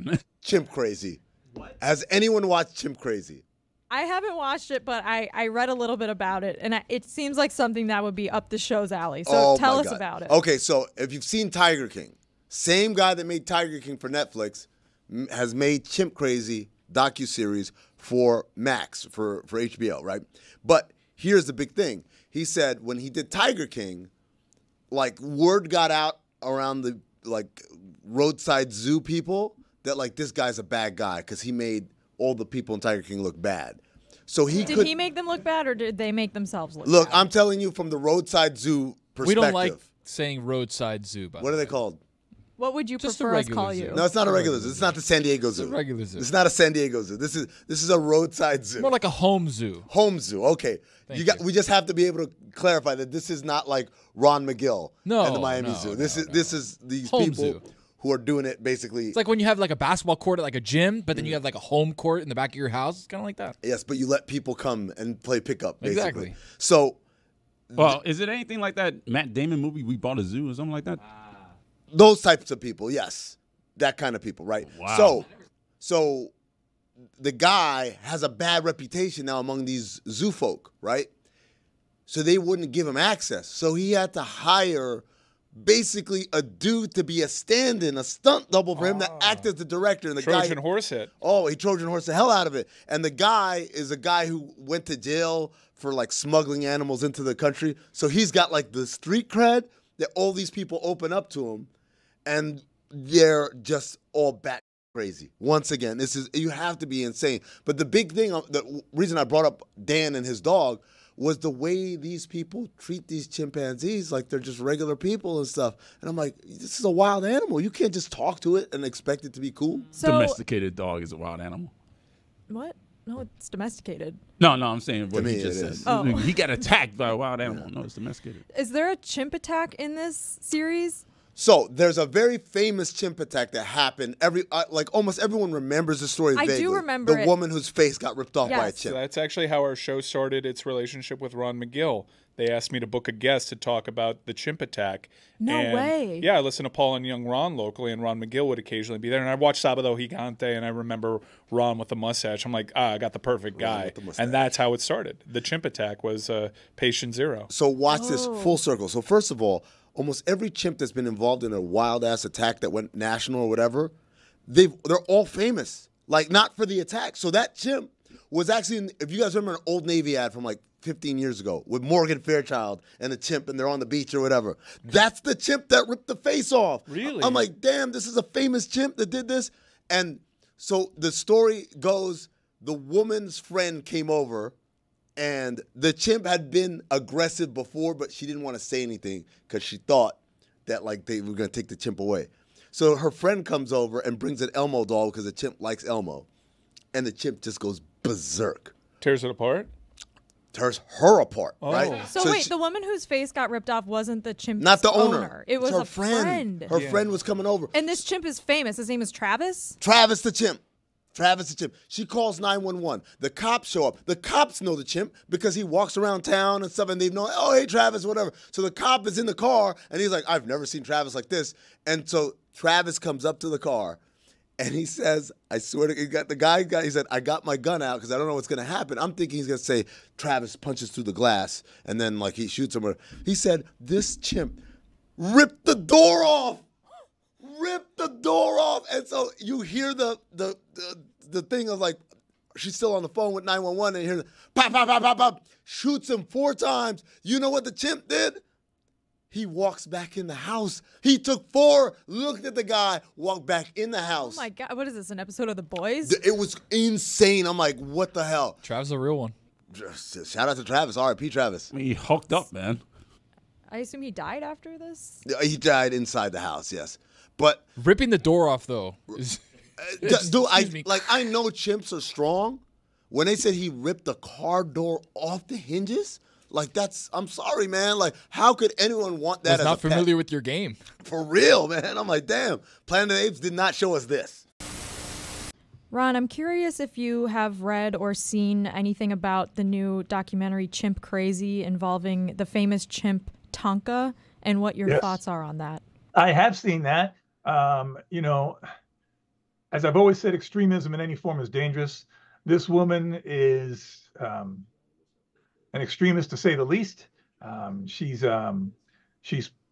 on. Chimp Crazy. What? Has anyone watched Chimp Crazy? I haven't watched it, but I read a little bit about it, and it seems like something that would be up the show's alley. So tell us about it. Okay, so if you've seen Tiger King, same guy that made Tiger King for Netflix has made Chimp Crazy docuseries for Max, for HBO, right? But here's the big thing. He said when he did Tiger King, like word got out around the like roadside zoo people that like this guy's a bad guy because he made all the people in Tiger King look bad. So did he make them look bad, or did they make themselves look Look, bad? I'm telling you from the roadside zoo perspective. We don't like saying roadside zoo. What are they called? What would you Just prefer a us call regular zoo. you? No, it's not a regular zoo. It's not the San Diego Zoo. It's a regular zoo. It's not a San Diego Zoo. This is a roadside zoo. More like a home zoo. Home zoo. Okay. We just have to be able to clarify that this is not like Ron Magill and the Miami Zoo. This is these home people zoo. Who are doing it basically. It's like when you have like a basketball court at like a gym, but then you have like a home court in the back of your house. It's kind of like that. Yes, but you let people come and play pickup, basically. Exactly. So. Well, is it anything like that Matt Damon movie, We Bought a Zoo, or something like that? Those types of people, yes. That kind of people, right? Wow. So the guy has a bad reputation now among these zoo folk, right? So they wouldn't give him access. So he had to hire basically a dude to be a stand-in, a stunt double for him to act as the director. And the Trojan horse hit. Oh, he Trojan horse the hell out of it. And the guy is a guy who went to jail for like smuggling animals into the country. So he's got like the street cred that all these people open up to him, and they're just all bat crazy. Once again, you have to be insane. But the big thing, the reason I brought up Dan and his dog was the way these people treat these chimpanzees like they're just regular people and stuff. And I'm like, this is a wild animal. You can't just talk to it and expect it to be cool. So, Domesticated dog is a wild animal. What? No, it's domesticated. No, I'm saying what he just said. Oh. He got attacked by a wild animal. No, it's domesticated. Is there a chimp attack in this series? So there's a very famous chimp attack that happened. Almost everyone remembers the story vaguely. I do remember the it. woman whose face got ripped off by a chimp. So that's actually how our show started its relationship with Ron Magill. They asked me to book a guest to talk about the chimp attack. No way. Yeah, I listened to Paul and Young Ron locally, and Ron Magill would occasionally be there. And I watched Sábado Gigante, and I remember Ron with the mustache. I'm like, I got the perfect guy. And that's how it started. The chimp attack was patient zero. So watch this full circle. So first of all, almost every chimp that's been involved in a wild-ass attack that went national or whatever, they're all famous. Like, not for the attack. So that chimp was actually, if you guys remember an Old Navy ad from like 15 years ago with Morgan Fairchild and the chimp and they're on the beach or whatever. That's the chimp that ripped the face off. Really? I'm like, damn, this is a famous chimp that did this. And so the story goes, the woman's friend came over and the chimp had been aggressive before, but she didn't want to say anything because she thought that like they were going to take the chimp away. So her friend comes over and brings an Elmo doll because the chimp likes Elmo. And the chimp just goes berserk. Tears it apart? Tears her apart, right? So wait, the woman whose face got ripped off wasn't the chimp's not the owner. It was her a friend. Her friend was coming over. And this chimp is famous. His name is Travis? Travis the chimp. Travis the chimp. She calls 911. The cops show up. The cops know the chimp because he walks around town and stuff, and they've known, oh, hey, Travis, whatever. So the cop is in the car, and he's like, I've never seen Travis like this. And so Travis comes up to the car, and he says, I swear to God, he said, I got my gun out because I don't know what's going to happen. I'm thinking he's going to say Travis punches through the glass, and then like he shoots him. He said, this chimp ripped the door off. Ripped the door off. And so you hear the thing of like, she's still on the phone with 911 and you hear the pop, pop, pop, pop, pop, shoots him 4 times. You know what the chimp did? He walks back in the house. He took 4, looked at the guy, walked back in the house. Oh my God, what is this, an episode of The Boys? It was insane. I'm like, what the hell? Travis a real one. Shout out to Travis. R.I.P. Travis. I mean, he hooked up, man. I assume he died after this? He died inside the house, yes. But ripping the door off though is dude, I know chimps are strong. When they said he ripped the car door off the hinges, like I'm sorry, man. Like, how could anyone want that? I was not familiar with your game. For real, man. I'm like, damn. Planet of the Apes did not show us this. Ron, I'm curious if you have read or seen anything about the new documentary Chimp Crazy involving the famous chimp Tonka and what your thoughts are on that. I have seen that. as I've always said, extremism in any form is dangerous. This woman is an extremist, to say the least. She's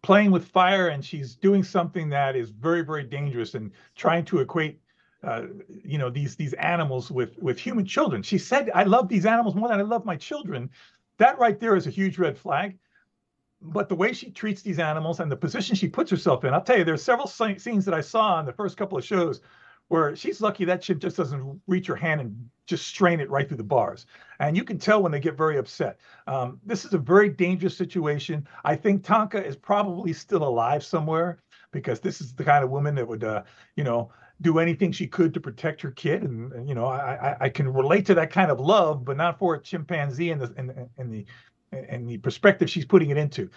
playing with fire, and she's doing something that is very, very dangerous, and trying to equate, these animals with human children. She said, "I love these animals more than I love my children." That right there is a huge red flag. But the way she treats these animals and the position she puts herself in, I'll tell you, there's several scenes that I saw in the first couple of shows where she's lucky that chimp just doesn't reach her hand and just strain it right through the bars. And you can tell when they get very upset. This is a very dangerous situation. I think Tonka is probably still alive somewhere, because this is the kind of woman that would, do anything she could to protect her kid. And I can relate to that kind of love, but not for a chimpanzee and the perspective she's putting it into.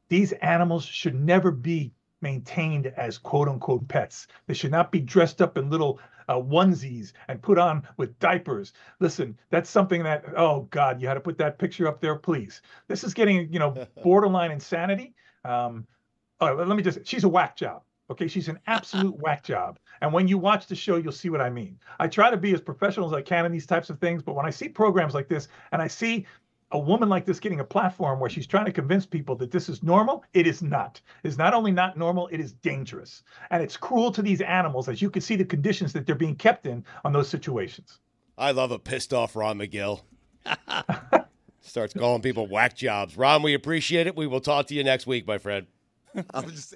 These animals should never be maintained as quote unquote pets. They should not be dressed up in little onesies and put on with diapers. Listen, that's something that, oh God, you had to put that picture up there, please. This is getting, borderline insanity. She's a whack job. Okay, she's an absolute whack job. And when you watch the show, you'll see what I mean. I try to be as professional as I can in these types of things, but when I see programs like this and I see a woman like this getting a platform where she's trying to convince people that this is normal, it is not. It's not only not normal, it is dangerous. And it's cruel to these animals, as you can see the conditions that they're being kept in on those situations. I love a pissed off Ron Magill. Starts calling people whack jobs. Ron, we appreciate it. We will talk to you next week, my friend. I'm just